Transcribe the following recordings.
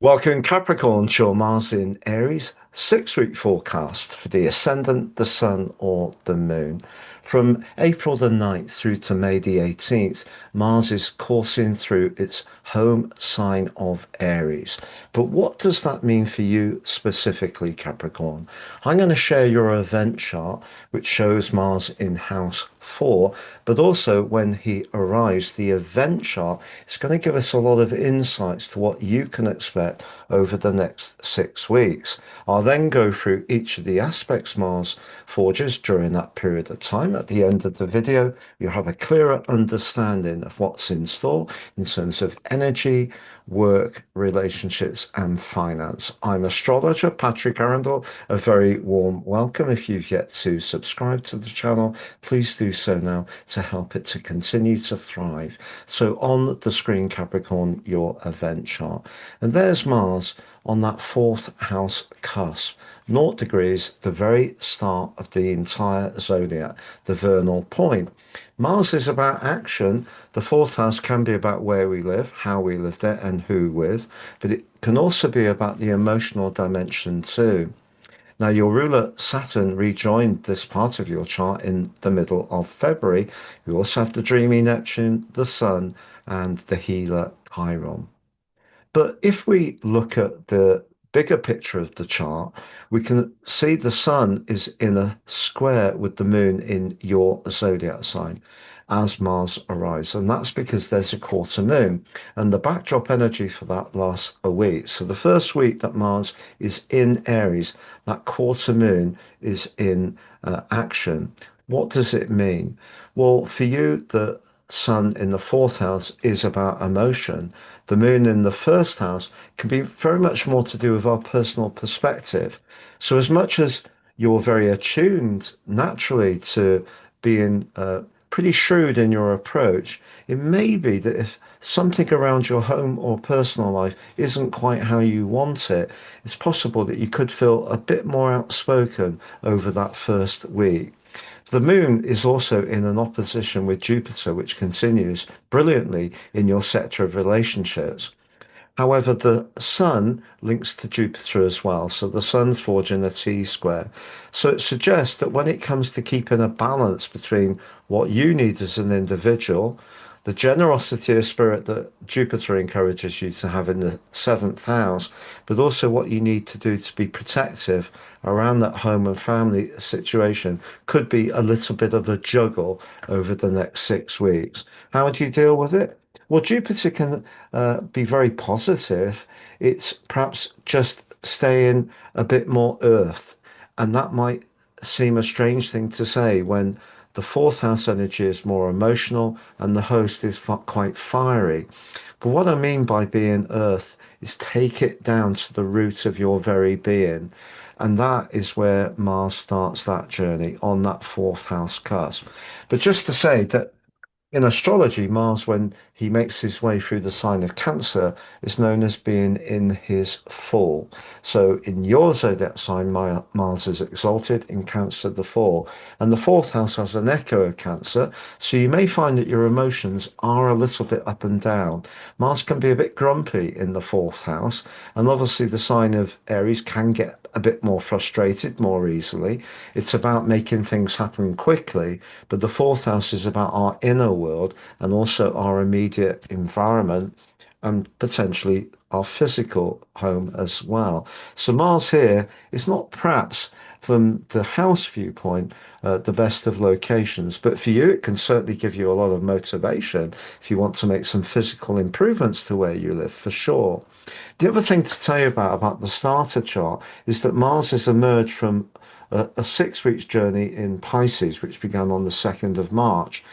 Welcome, Capricorn, to your Mars in Aries 6 week forecast for the Ascendant, the Sun, or the Moon. From April the 9th through to May the 18th, Mars is coursing through its home sign of Aries. But what does that mean for you specifically, Capricorn? I'm going to share your event chart, which shows Mars in house 4, but also when he arrives, the event chart is going to give us a lot of insights to what you can expect over the next 6 weeks. I'll then go through each of the aspects Mars forges during that period of time. At the end of the video, you'll have a clearer understanding of what's in store in terms of energy, work, relationships, and finance. I'm astrologer Patrick Arundell. A very warm welcome. If you've yet to subscribe to the channel, please do so now to help it to continue to thrive. So on the screen, Capricorn, your event chart. And there's Mars on that fourth house cusp. 0 degrees, the very start of the entire zodiac, the vernal point. Mars is about action. The fourth house can be about where we live, how we live there, and who with, but it can also be about the emotional dimension too. Now, your ruler Saturn rejoined this part of your chart in the middle of February. You also have the dreamy Neptune, the Sun, and the healer Chiron. But if we look at the bigger picture of the chart, we can see the sun is in a square with the moon in your zodiac sign as Mars arrives. And that's because there's a quarter moon. And the backdrop energy for that lasts a week. So the first week that Mars is in Aries, that quarter moon is in action. What does it mean? Well, for you, the sun in the fourth house is about emotion. The moon in the first house can be very much more to do with our personal perspective. So, as much as you're very attuned naturally to being pretty shrewd in your approach, it may be that if something around your home or personal life isn't quite how you want it, it's possible that you could feel a bit more outspoken over that first week. The moon is also in an opposition with Jupiter, which continues brilliantly in your sector of relationships. However, the sun links to Jupiter as well. So the sun's forging a T square. So it suggests that when it comes to keeping a balance between what you need as an individual, the generosity of spirit that Jupiter encourages you to have in the seventh house, but also what you need to do to be protective around that home and family situation could be a little bit of a juggle over the next 6 weeks. How do you deal with it? Well, Jupiter can be very positive. It's perhaps just staying a bit more earthed. And that might seem a strange thing to say when the fourth house energy is more emotional and the host is quite fiery. But what I mean by being earth is take it down to the root of your very being. And that is where Mars starts that journey on that fourth house cusp. But just to say that in astrology, Mars, when he makes his way through the sign of Cancer, is known as being in his fall. So in your zodiac sign, Mars is exalted, in Cancer, the fall. And the fourth house has an echo of Cancer. So you may find that your emotions are a little bit up and down. Mars can be a bit grumpy in the fourth house. And obviously, the sign of Aries can get a bit more frustrated more easily. It's about making things happen quickly, but the fourth house is about our inner world and also our immediate environment and potentially our physical home as well. So Mars here is not perhaps from the house viewpoint the best of locations, but for you it can certainly give you a lot of motivation if you want to make some physical improvements to where you live, for sure. The other thing to tell you about the starter chart is that Mars has emerged from a 6 weeks journey in Pisces, which began on the 2nd of March.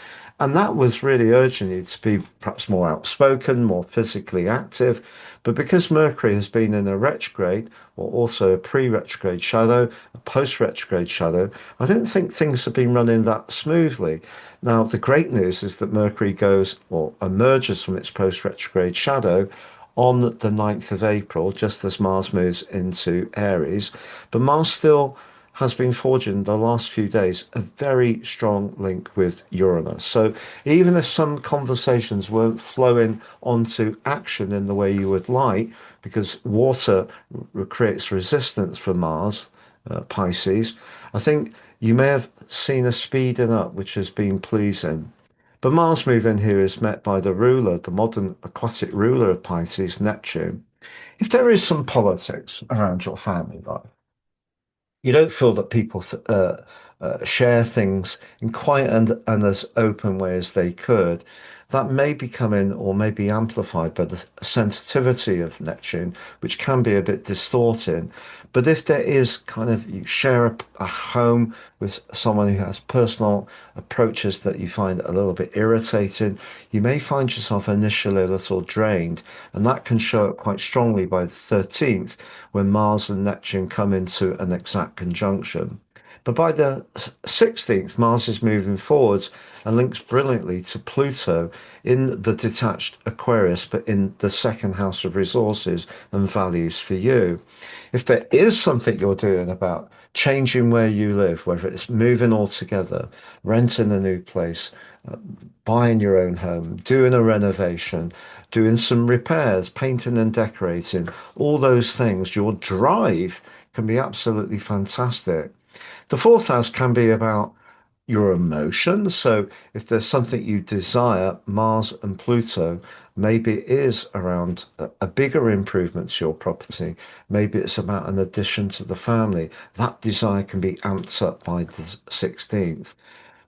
And that was really urging you to be perhaps more outspoken, more physically active. But because Mercury has been in a retrograde, or also a pre-retrograde shadow, a post-retrograde shadow, I don't think things have been running that smoothly. Now, the great news is that Mercury goes or emerges from its post-retrograde shadow on the 9th of April, just as Mars moves into Aries. But Mars still has been forging the last few days a very strong link with Uranus. So even if some conversations weren't flowing onto action in the way you would like, because water creates resistance for Mars, Pisces, I think you may have seen a speeding up, which has been pleasing. But Mars move in here is met by the ruler, the modern aquatic ruler of Pisces, Neptune. If there is some politics around your family life, you don't feel that people share things in quite an as open way as they could. That may be coming or may be amplified by the sensitivity of Neptune, which can be a bit distorting. But if there is kind of you share a home with someone who has personal approaches that you find a little bit irritating, you may find yourself initially a little drained, and that can show up quite strongly by the 13th when Mars and Neptune come into an exact conjunction. But by the 16th, Mars is moving forwards and links brilliantly to Pluto in the detached Aquarius, but in the second house of resources and values for you. If there is something you're doing about changing where you live, whether it's moving altogether, renting a new place, buying your own home, doing a renovation, doing some repairs, painting and decorating, all those things, your drive can be absolutely fantastic. The fourth house can be about your emotions. So if there's something you desire, Mars and Pluto, maybe it is around a bigger improvement to your property. Maybe it's about an addition to the family. That desire can be amped up by the 16th.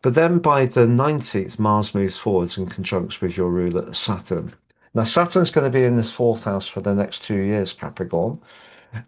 But then by the 19th, Mars moves forwards and conjuncts with your ruler Saturn. Now, Saturn's going to be in this fourth house for the next 2 years, Capricorn.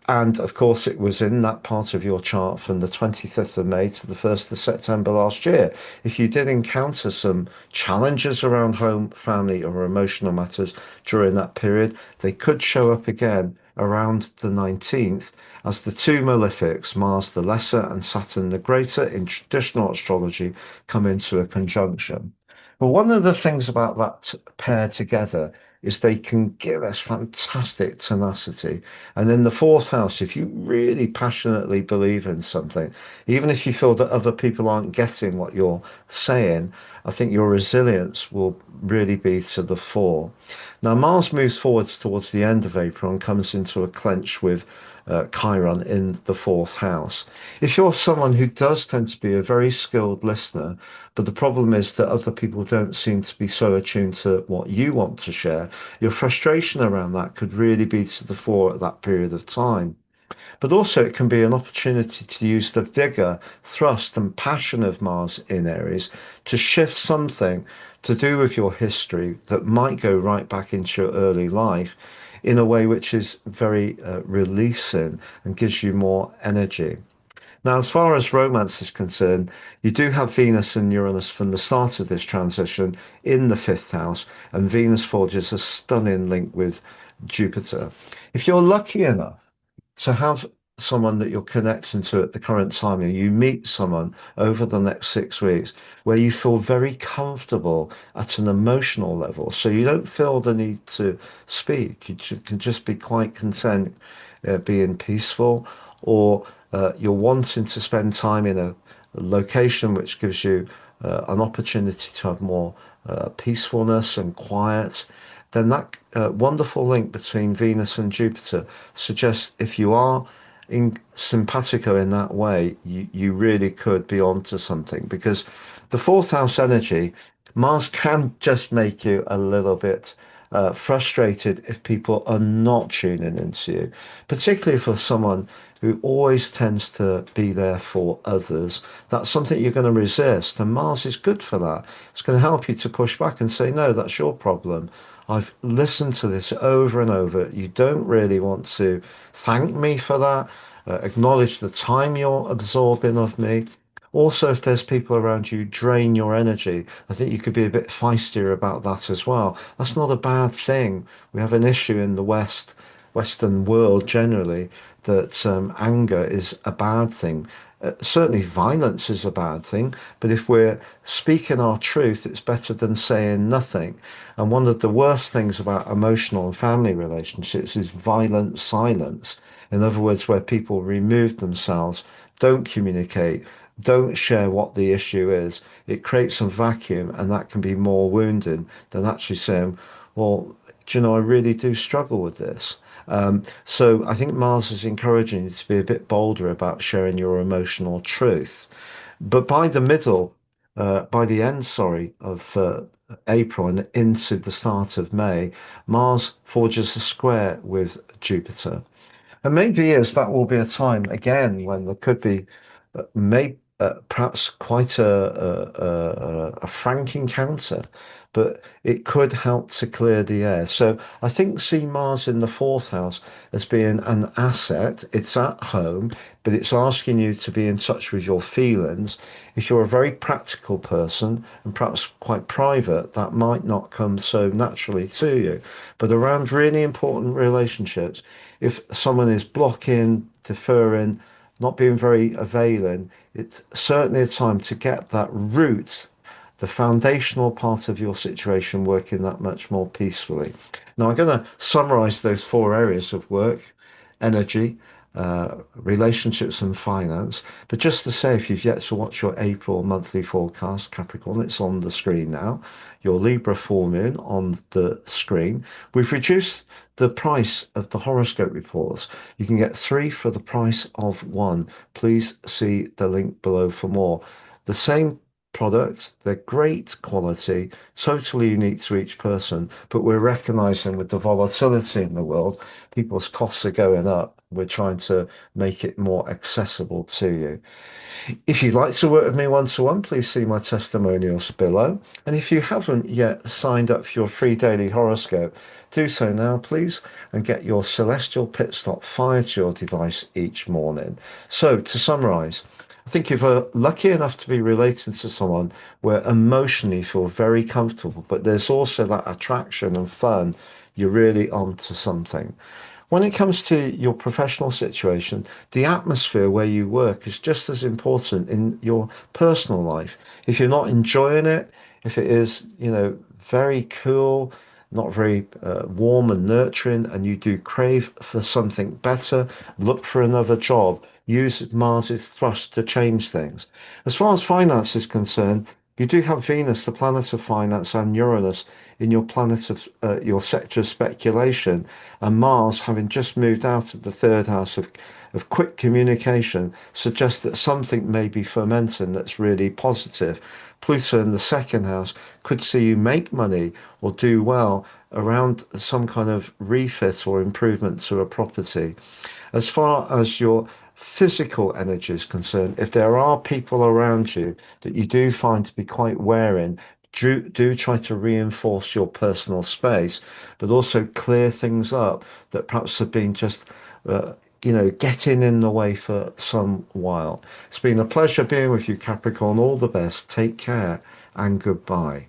And of course, it was in that part of your chart from the 25th of May to the 1st of September last year. If you did encounter some challenges around home, family, or emotional matters during that period, they could show up again around the 19th as the two malefics, Mars the Lesser and Saturn the Greater, in traditional astrology, come into a conjunction. But one of the things about that pair together is they can give us fantastic tenacity. And in the fourth house, if you really passionately believe in something, even if you feel that other people aren't getting what you're saying, I think your resilience will really be to the fore. Now, Mars moves forwards towards the end of April and comes into a clench with Chiron in the fourth house. If you're someone who does tend to be a very skilled listener, but the problem is that other people don't seem to be so attuned to what you want to share, your frustration around that could really be to the fore at that period of time. But also, it can be an opportunity to use the vigor, thrust, and passion of Mars in Aries to shift something to do with your history that might go right back into your early life in a way which is very releasing and gives you more energy. Now, as far as romance is concerned, you do have Venus and Uranus from the start of this transition in the fifth house, and Venus forges a stunning link with Jupiter. If you're lucky enough to have someone that you're connecting to at the current time and you meet someone over the next 6 weeks where you feel very comfortable at an emotional level, so you don't feel the need to speak, can just be quite content being peaceful, or you're wanting to spend time in a location which gives you an opportunity to have more peacefulness and quiet, then that wonderful link between Venus and Jupiter suggests if you are in simpatico in that way, you really could be onto something, because the fourth house energy, Mars can just make you a little bit frustrated if people are not tuning into you, particularly for someone who always tends to be there for others. That's something you're going to resist, and Mars is good for that. It's going to help you to push back and say, no, that's your problem. I've listened to this over and over. You don't really want to thank me for that. Acknowledge the time you're absorbing of me. Also, if there's people around you drain your energy, I think you could be a bit feistier about that as well. That's not a bad thing. We have an issue in the Western world generally, that anger is a bad thing. Certainly, violence is a bad thing, but if we're speaking our truth, it's better than saying nothing. And one of the worst things about emotional and family relationships is violent silence. In other words, where people remove themselves, don't communicate, don't share what the issue is. It creates a vacuum, and that can be more wounding than actually saying, well, do you know, I really do struggle with this. So I think Mars is encouraging you to be a bit bolder about sharing your emotional truth. But by the end, sorry, of April and into the start of May, Mars forges a square with Jupiter. And maybe is that will be a time again when there could be perhaps quite a frank encounter, but it could help to clear the air. So I think see Mars in the fourth house as being an asset. It's at home, but it's asking you to be in touch with your feelings. If you're a very practical person and perhaps quite private, that might not come so naturally to you. But around really important relationships, if someone is blocking, deferring, not being very availing, it's certainly a time to get that root, the foundational part of your situation working that much more peacefully. Now, I'm going to summarize those four areas of work: energy, relationships and finance. But just to say, if you've yet to watch your April monthly forecast, Capricorn, it's on the screen now. Your Libra full moon on the screen. We've reduced the price of the horoscope reports. You can get three for the price of one. Please see the link below for more. The same products, they're great quality, totally unique to each person, but we're recognizing with the volatility in the world, people's costs are going up. We're trying to make it more accessible to you. If you'd like to work with me one-to-one, please see my testimonials below. And if you haven't yet signed up for your free daily horoscope, do so now, please, and get your celestial pit stop fired to your device each morning. So, to summarize, I think if you're lucky enough to be related to someone where emotionally you feel very comfortable, but there's also that attraction and fun, you're really onto something. When it comes to your professional situation, the atmosphere where you work is just as important in your personal life. If you're not enjoying it, if it is, very cool, not very warm and nurturing, and you do crave for something better, look for another job. Use Mars's thrust to change things. As far as finance is concerned, you do have Venus, the planet of finance, and Uranus in your planet of your sector of speculation, and Mars, having just moved out of the third house of quick communication, suggests that something may be fermenting that's really positive. Pluto in the second house could see you make money or do well around some kind of refit or improvement to a property. As far as your physical energy is concerned, if there are people around you that you do find to be quite wearing, do try to reinforce your personal space, but also clear things up that perhaps have been just, getting in the way for some while. It's been a pleasure being with you, Capricorn. All the best. Take care and goodbye.